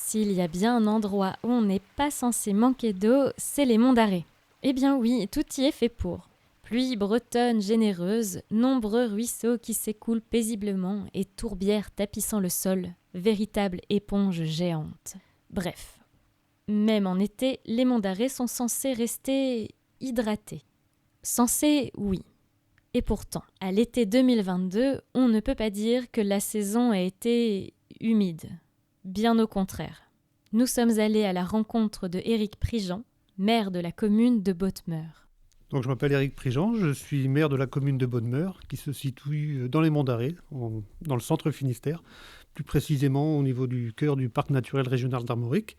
S'il y a bien un endroit où on n'est pas censé manquer d'eau, c'est les monts d'Arrée. Eh bien oui, tout y est fait pour. Pluie bretonne généreuse, nombreux ruisseaux qui s'écoulent paisiblement et tourbières tapissant le sol, véritable éponge géante. Bref, même en été, les monts d'Arrée sont censés rester hydratés. Censés, oui. Et pourtant, à l'été 2022, on ne peut pas dire que la saison a été humide. Bien au contraire. Nous sommes allés à la rencontre de Éric Prigent, maire de la commune de Bothmeur. Donc, je m'appelle Éric Prigent, je suis maire de la commune de Bothmeur, qui se situe dans les Monts d'Arrée, dans le centre Finistère, plus précisément au niveau du cœur du parc naturel régional d'Armorique.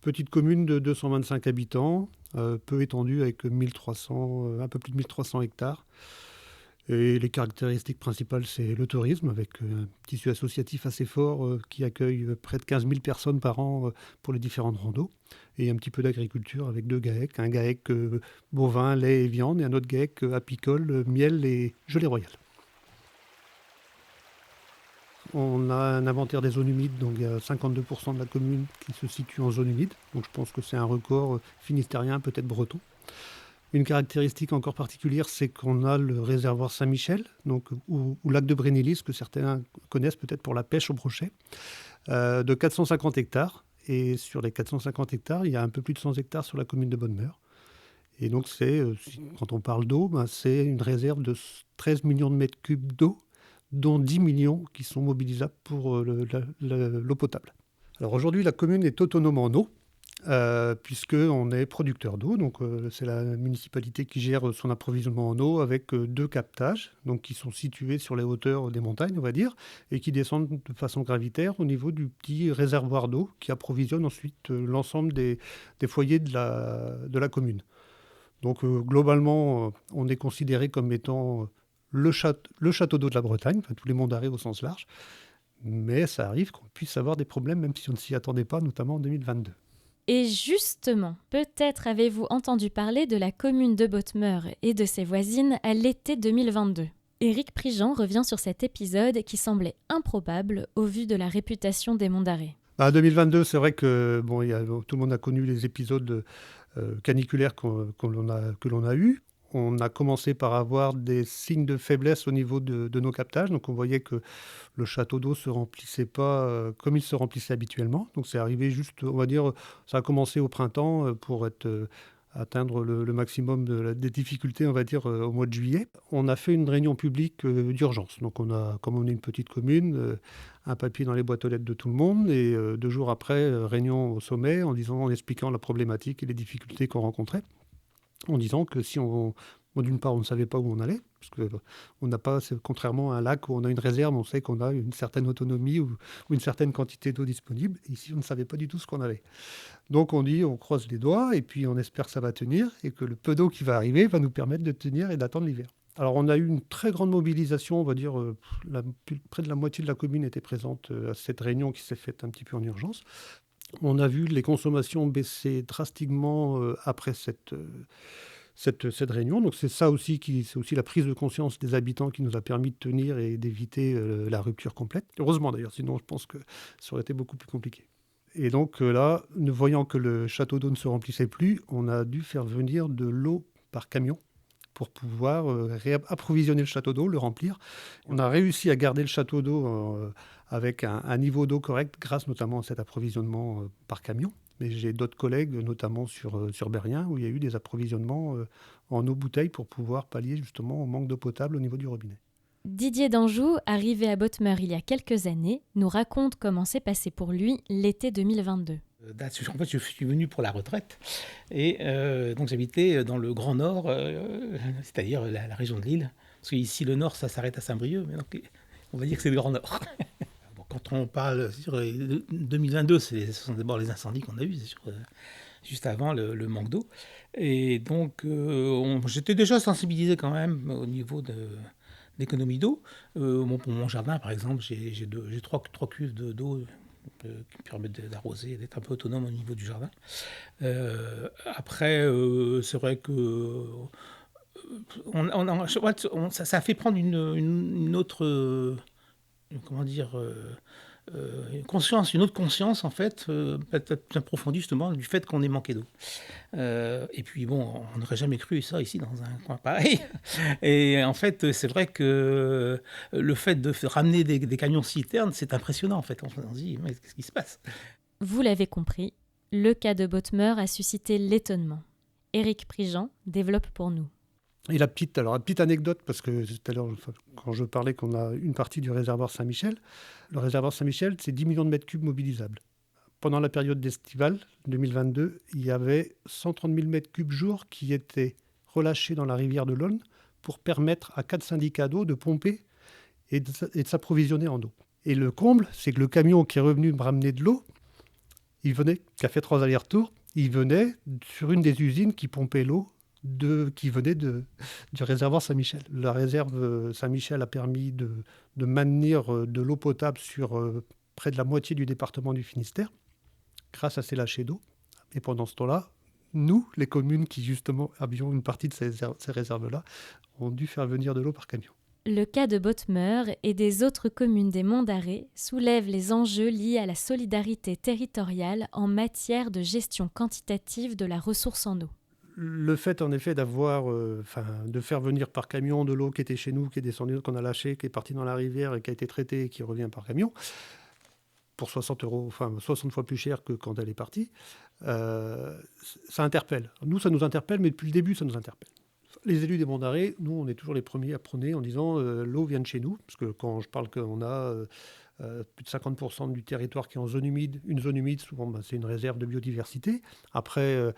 Petite commune de 225 habitants, peu étendue avec 1300, un peu plus de 1300 hectares. Et les caractéristiques principales, c'est le tourisme, avec un tissu associatif assez fort qui accueille près de 15 000 personnes par an pour les différentes randos. Et un petit peu d'agriculture avec 2 GAEC, un GAEC bovin, lait et viande, et un autre GAEC apicole, miel et gelée royale. On a un inventaire des zones humides, donc il y a 52% de la commune qui se situe en zone humide. Donc je pense que c'est un record finistérien, peut-être breton. Une caractéristique encore particulière, c'est qu'on a le réservoir Saint-Michel, donc, ou lac de Brénélis, que certains connaissent peut-être pour la pêche au brochet, de 450 hectares. Et sur les 450 hectares, il y a un peu plus de 100 hectares sur la commune de Bothmeur. Et donc, quand on parle d'eau, c'est une réserve de 13 millions de mètres cubes d'eau, dont 10 millions qui sont mobilisables pour l'eau potable. Alors aujourd'hui, la commune est autonome en eau, puisqu'on est producteur d'eau. Donc, c'est la municipalité qui gère son approvisionnement en eau avec 2 captages, donc, qui sont situés sur les hauteurs des montagnes, on va dire, et qui descendent de façon gravitaire au niveau du petit réservoir d'eau qui approvisionne ensuite l'ensemble des foyers de la commune. Donc, globalement, on est considéré comme étant le château d'eau de la Bretagne, enfin, tous les monts d'Arrée au sens large. Mais ça arrive qu'on puisse avoir des problèmes, même si on ne s'y attendait pas, notamment en 2022. Et justement, peut-être avez-vous entendu parler de la commune de Bothmeur et de ses voisines à l'été 2022. Éric Prigent revient sur cet épisode qui semblait improbable au vu de la réputation des monts d'Arrée. 2022, c'est vrai que tout le monde a connu les épisodes caniculaires que l'on a eus. On a commencé par avoir des signes de faiblesse au niveau de nos captages. Donc, on voyait que le château d'eau ne se remplissait pas comme il se remplissait habituellement. Donc, c'est arrivé juste, on va dire, ça a commencé au printemps pour atteindre le maximum des difficultés, on va dire, au mois de juillet. On a fait une réunion publique d'urgence. Donc, comme on est une petite commune, un papier dans les boîtes aux lettres de tout le monde. Et 2 jours après, réunion au sommet en expliquant la problématique et les difficultés qu'on rencontrait. En disant que d'une part, on ne savait pas où on allait, parce qu'on n'a pas, contrairement à un lac où on a une réserve, on sait qu'on a une certaine autonomie ou une certaine quantité d'eau disponible. Ici, on ne savait pas du tout ce qu'on avait. Donc, on croise les doigts et puis on espère que ça va tenir et que le peu d'eau qui va arriver va nous permettre de tenir et d'attendre l'hiver. Alors, on a eu une très grande mobilisation, on va dire, près de la moitié de la commune était présente à cette réunion qui s'est faite un petit peu en urgence. On a vu les consommations baisser drastiquement après cette réunion. Donc c'est ça aussi c'est aussi la prise de conscience des habitants qui nous a permis de tenir et d'éviter la rupture complète. Heureusement d'ailleurs, sinon je pense que ça aurait été beaucoup plus compliqué. Et donc là, voyant que le château d'eau ne se remplissait plus, on a dû faire venir de l'eau par camion pour pouvoir approvisionner le château d'eau, le remplir. On a réussi à garder le château d'eau avec un niveau d'eau correct grâce notamment à cet approvisionnement par camion. Mais j'ai d'autres collègues, notamment sur Berrien, où il y a eu des approvisionnements en eau bouteille pour pouvoir pallier justement au manque d'eau potable au niveau du robinet. Didier d'Anjou, arrivé à Bothmeur il y a quelques années, nous raconte comment s'est passé pour lui l'été 2022. En fait, je suis venu pour la retraite et donc j'habitais dans le Grand Nord, c'est-à-dire la région de Lille. Parce qu'ici, le Nord, ça s'arrête à Saint-Brieuc, mais donc, on va dire que c'est le Grand Nord. Bon, quand on parle sur 2022, ce sont d'abord les incendies qu'on a eus, c'est sûr, juste avant le manque d'eau. Et donc, j'étais déjà sensibilisé quand même au niveau d'économie d'eau. Pour mon jardin, par exemple, j'ai 3 cuves d'eau qui permettent d'arroser, d'être un peu autonome au niveau du jardin. Après, c'est vrai que ça a fait prendre une autre, comment dire, une autre conscience en fait, peut-être plus approfondie justement du fait qu'on ait manqué d'eau. Et puis bon, on n'aurait jamais cru ça ici dans un coin pareil. Et en fait, c'est vrai que le fait de ramener des camions citernes, c'est impressionnant en fait. On se dit, mais qu'est-ce qui se passe? Vous l'avez compris, le cas de Bottmer a suscité l'étonnement. Éric Prigent développe pour nous. Et la petite anecdote, parce que tout à l'heure, quand je parlais qu'on a une partie du réservoir Saint-Michel, le réservoir Saint-Michel, c'est 10 millions de mètres cubes mobilisables. Pendant la période estivale 2022, il y avait 130 000 mètres cubes jour qui étaient relâchés dans la rivière de l'Aulne pour permettre à 4 syndicats d'eau de pomper et de s'approvisionner en eau. Et le comble, c'est que le camion qui est revenu me ramener de l'eau, qui a fait 3 allers-retours, il venait sur une des usines qui pompait l'eau qui venait du réservoir Saint-Michel. La réserve Saint-Michel a permis de maintenir de l'eau potable sur près de la moitié du département du Finistère, grâce à ces lâchers d'eau. Et pendant ce temps-là, nous, les communes qui justement avions une partie de ces réserves-là, ont dû faire venir de l'eau par camion. Le cas de Bottmer et des autres communes des Monts d'Arrée soulève les enjeux liés à la solidarité territoriale en matière de gestion quantitative de la ressource en eau. Le fait, en effet, de faire venir par camion de l'eau qui était chez nous, qui est descendue, qu'on a lâchée, qui est partie dans la rivière et qui a été traitée et qui revient par camion, pour 60 €, 60 fois plus cher que quand elle est partie, ça interpelle. Nous, ça nous interpelle, mais depuis le début, ça nous interpelle. Les élus des Monts d'Arrée, nous, on est toujours les premiers à prôner en disant l'eau vient de chez nous, parce que quand je parle qu'on a plus de 50% du territoire qui est en zone humide, une zone humide, souvent, c'est une réserve de biodiversité. Après,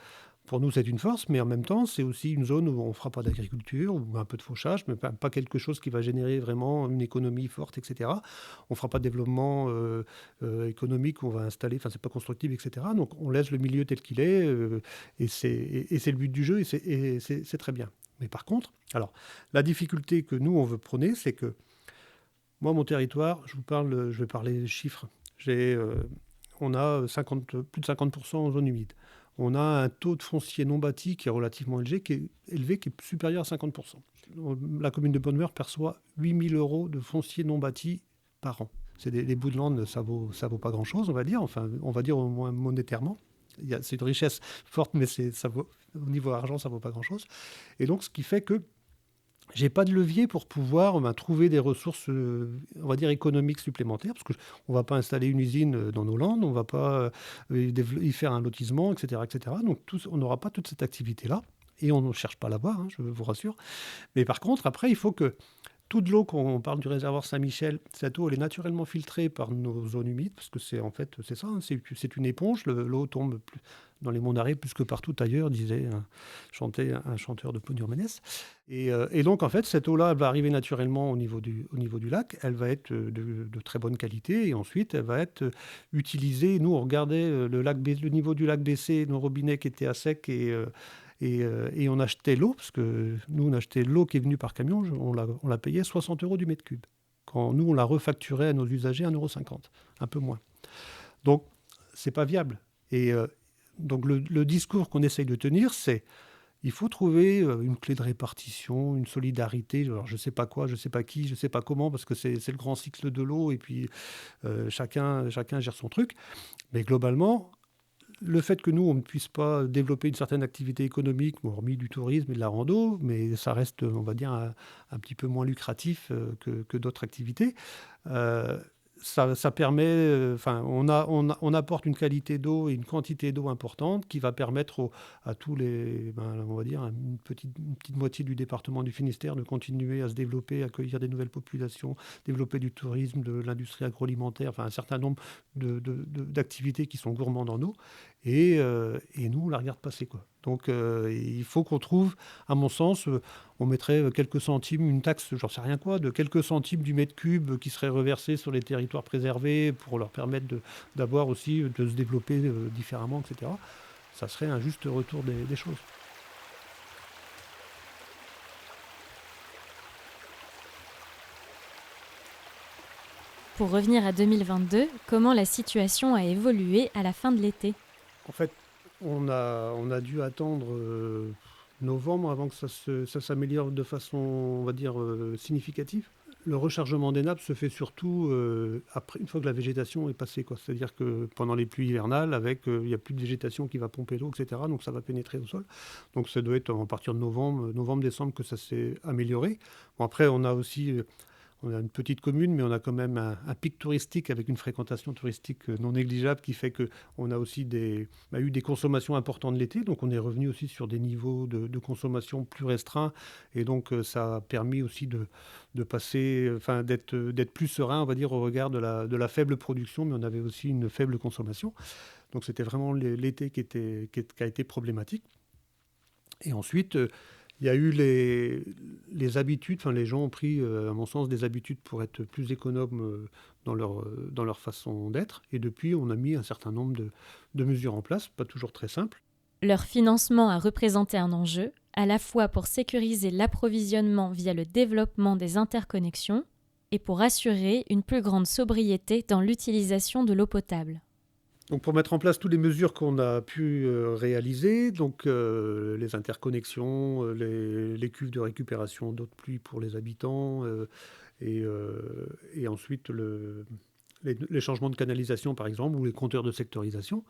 pour nous, c'est une force, mais en même temps, c'est aussi une zone où on ne fera pas d'agriculture, ou un peu de fauchage, mais pas quelque chose qui va générer vraiment une économie forte, etc. On ne fera pas de développement économique où on va installer, c'est pas constructible, etc. Donc on laisse le milieu tel qu'il est, et c'est le but du jeu, et c'est très bien. Mais par contre, alors, la difficulté que nous, on veut prôner, c'est que moi, mon territoire, je vais parler chiffres. On a plus de 50% en zone humide. On a un taux de foncier non bâti qui est relativement élevé, qui est supérieur à 50%. La commune de Bottmer perçoit 8 000 € de foncier non bâti par an. C'est des bouts de lande, ça vaut pas grand-chose, on va dire. Enfin, on va dire au moins monétairement. C'est une richesse forte, mais au niveau argent, ça vaut pas grand-chose. Et donc, ce qui fait que j'ai pas de levier pour pouvoir trouver des ressources, on va dire, économiques supplémentaires, parce qu'on ne va pas installer une usine dans nos landes, on ne va pas y faire un lotissement, etc. etc. Donc on n'aura pas toute cette activité-là, et on ne cherche pas à l'avoir, je vous rassure. Mais par contre, après, il faut que toute l'eau, quand on parle du réservoir Saint-Michel, cette eau, elle est naturellement filtrée par nos zones humides, parce que c'est ça, c'est une éponge, l'eau tombe dans les Monts d'Arrée plus que partout ailleurs, chantait un chanteur de Pognon Ménès. Et donc, en fait, cette eau-là, elle va arriver naturellement au niveau du lac, elle va être de très bonne qualité, et ensuite, elle va être utilisée. Nous, on regardait le niveau du lac baissé, nos robinets qui étaient à sec, et on achetait l'eau, parce que nous, on achetait l'eau qui est venue par camion, on la payait 60 € du mètre cube. Quand nous, on la refacturait à nos usagers 1,50 €, un peu moins. Donc, c'est pas viable. Et donc, le discours qu'on essaye de tenir, c'est il faut trouver une clé de répartition, une solidarité. Alors, je sais pas quoi, je sais pas qui, je sais pas comment, parce que c'est le grand cycle de l'eau, et puis chacun gère son truc. Mais globalement, le fait que nous, on ne puisse pas développer une certaine activité économique, hormis du tourisme et de la rando, mais ça reste, on va dire, un petit peu moins lucratif que d'autres activités, ça permet, on apporte une qualité d'eau et une quantité d'eau importante qui va permettre à tous on va dire, une petite moitié du département du Finistère de continuer à se développer, accueillir des nouvelles populations, développer du tourisme, de l'industrie agroalimentaire, un certain nombre d'activités qui sont gourmandes en eau. Et nous, on la regarde passer, quoi. Donc, il faut qu'on trouve, à mon sens, on mettrait quelques centimes, une taxe, j'en sais rien quoi, de quelques centimes du mètre cube qui serait reversée sur les territoires préservés pour leur permettre d'avoir aussi, de se développer différemment, etc. Ça serait un juste retour des choses. Pour revenir à 2022, comment la situation a évolué à la fin de l'été ? En fait, on a dû attendre novembre avant que ça s'améliore de façon, on va dire, significative. Le rechargement des nappes se fait surtout après, une fois que la végétation est passée, quoi. C'est-à-dire que pendant les pluies hivernales, il n'y a plus de végétation qui va pomper l'eau, etc. Donc ça va pénétrer au sol. Donc ça doit être à partir de novembre-décembre que ça s'est amélioré. Bon, après, on a une petite commune, mais on a quand même un pic touristique avec une fréquentation touristique non négligeable qui fait qu'on a aussi eu des consommations importantes l'été. Donc on est revenu aussi sur des niveaux de consommation plus restreints. Et donc ça a permis aussi de passer, d'être plus serein, on va dire, au regard de la faible production, mais on avait aussi une faible consommation. Donc c'était vraiment l'été qui a été problématique. Et ensuite, il y a eu les habitudes, enfin les gens ont pris, à mon sens, des habitudes pour être plus économes dans leur façon d'être. Et depuis, on a mis un certain nombre de mesures en place, pas toujours très simples. Leur financement a représenté un enjeu, à la fois pour sécuriser l'approvisionnement via le développement des interconnexions et pour assurer une plus grande sobriété dans l'utilisation de l'eau potable. Donc pour mettre en place toutes les mesures qu'on a pu réaliser, donc les interconnexions, les cuves de récupération d'eau de pluie pour les habitants, et ensuite les changements de canalisation par exemple, ou les compteurs de sectorisation,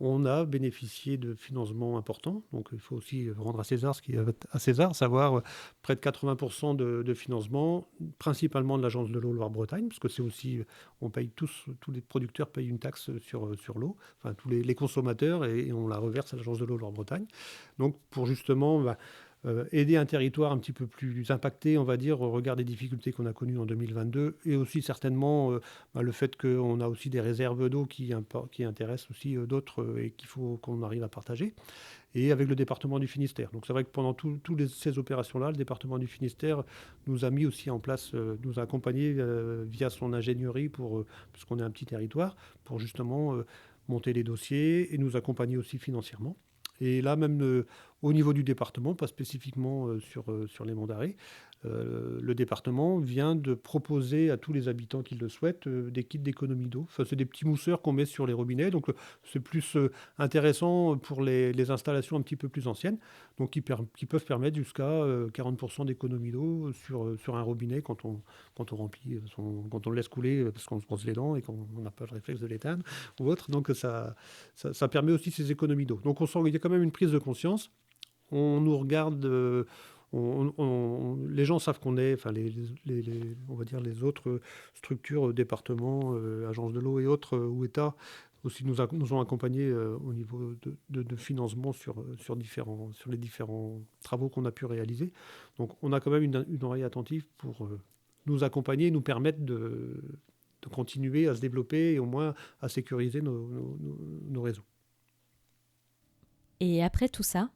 on a bénéficié de financements importants. Donc il faut aussi rendre à César ce qui est à César, savoir près de 80% de financement, principalement de l'Agence de l'eau Loire-Bretagne, parce que c'est aussi, on paye tous les producteurs payent une taxe sur l'eau, enfin tous les consommateurs, et on la reverse à l'Agence de l'eau Loire-Bretagne. Donc pour justement aider un territoire un petit peu plus impacté, on va dire, au regard des difficultés qu'on a connues en 2022, et aussi certainement le fait qu'on a aussi des réserves d'eau qui intéressent aussi d'autres et qu'il faut qu'on arrive à partager, et avec le département du Finistère. Donc c'est vrai que pendant toutes ces opérations-là, le département du Finistère nous a mis aussi en place, nous a accompagnés via son ingénierie, parce qu'on est un petit territoire, pour justement monter les dossiers et nous accompagner aussi financièrement. Et là, même au niveau du département, pas spécifiquement sur les Monts d'Arrée, le département vient de proposer à tous les habitants qui le souhaitent des kits d'économie d'eau. Enfin, c'est des petits mousseurs qu'on met sur les robinets. Donc, c'est plus intéressant pour les installations un petit peu plus anciennes, donc qui peuvent permettre jusqu'à 40% d'économie d'eau sur un robinet quand on remplit, quand on le laisse couler parce qu'on se brosse les dents et qu'on n'a pas le réflexe de l'éteindre ou autre. Donc, ça permet aussi ces économies d'eau. Donc, on sent qu'il y a quand même une prise de conscience. On nous regarde, les gens savent qu'on est, enfin on va dire les autres structures, départements, agences de l'eau et autres, ou État, aussi nous ont accompagnés au niveau de financement sur les différents travaux qu'on a pu réaliser. Donc on a quand même une oreille attentive pour nous accompagner et nous permettre de continuer à se développer et au moins à sécuriser nos réseaux. Et après tout ça,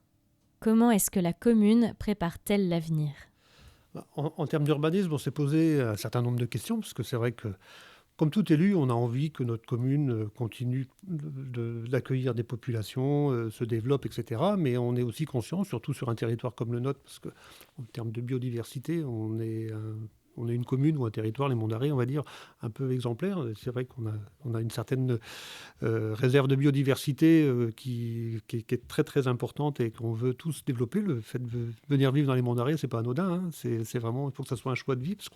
comment est-ce que la commune prépare-t-elle l'avenir ? En termes d'urbanisme, on s'est posé un certain nombre de questions, parce que c'est vrai que, comme tout élu, on a envie que notre commune continue d'accueillir des populations, se développe, etc. Mais on est aussi conscient, surtout sur un territoire comme le nôtre, parce qu'en termes de biodiversité, on est une commune ou un territoire, les Monts d'Arrée, on va dire, un peu exemplaire. C'est vrai qu'on a une certaine réserve de biodiversité qui est très très importante et qu'on veut tous développer. Le fait de venir vivre dans les Monts d'Arrée, c'est pas anodin, hein. C'est vraiment, il faut que ça soit un choix de vie, parce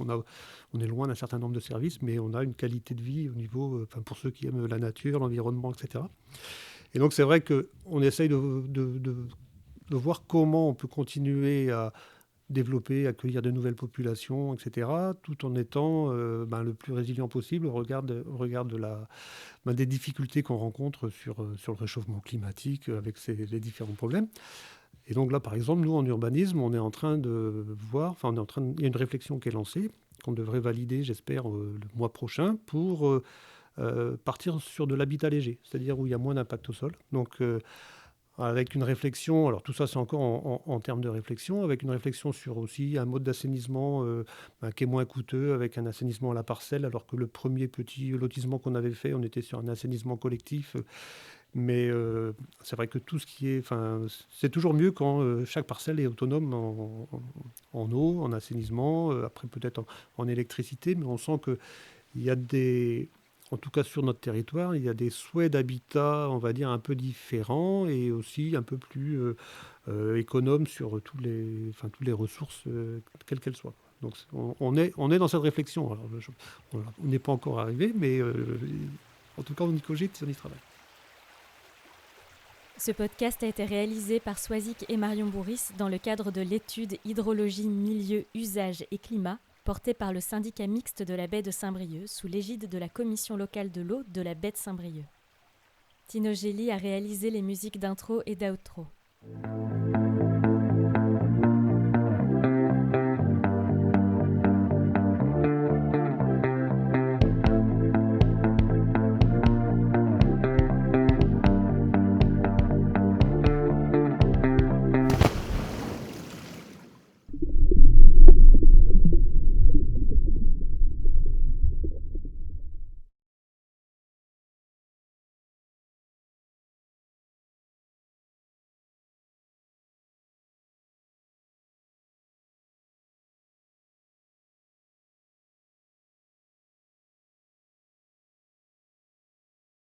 on est loin d'un certain nombre de services, mais on a une qualité de vie au niveau, pour ceux qui aiment la nature, l'environnement, etc. Et donc c'est vrai qu'on essaye de voir comment on peut continuer à développer, accueillir de nouvelles populations, etc., tout en étant le plus résilient possible au regard des difficultés qu'on rencontre sur le réchauffement climatique avec les différents problèmes. Et donc là, par exemple, nous, en urbanisme, on est en train de voir, il y a une réflexion qui est lancée, qu'on devrait valider, j'espère, le mois prochain, pour partir sur de l'habitat léger, c'est-à-dire où il y a moins d'impact au sol. Donc, avec une réflexion, alors tout ça c'est encore en termes de réflexion, avec une réflexion sur aussi un mode d'assainissement qui est moins coûteux, avec un assainissement à la parcelle, alors que le premier petit lotissement qu'on avait fait, on était sur un assainissement collectif. Mais c'est vrai que tout ce qui est... c'est toujours mieux quand chaque parcelle est autonome en eau, en assainissement, après peut-être en électricité, mais on sent qu'il y a en tout cas sur notre territoire, il y a des souhaits d'habitat, on va dire, un peu différents et aussi un peu plus économes sur toutes les ressources, quelles qu'elles soient. Donc on est dans cette réflexion. Alors, on n'est pas encore arrivé, mais en tout cas on y cogite, on y travaille. Ce podcast a été réalisé par Soisic et Marion Bourris dans le cadre de l'étude Hydrologie, milieu, usage et climat, portée par le syndicat mixte de la baie de Saint-Brieuc sous l'égide de la commission locale de l'eau de la baie de Saint-Brieuc. Tino Gély a réalisé les musiques d'intro et d'outro.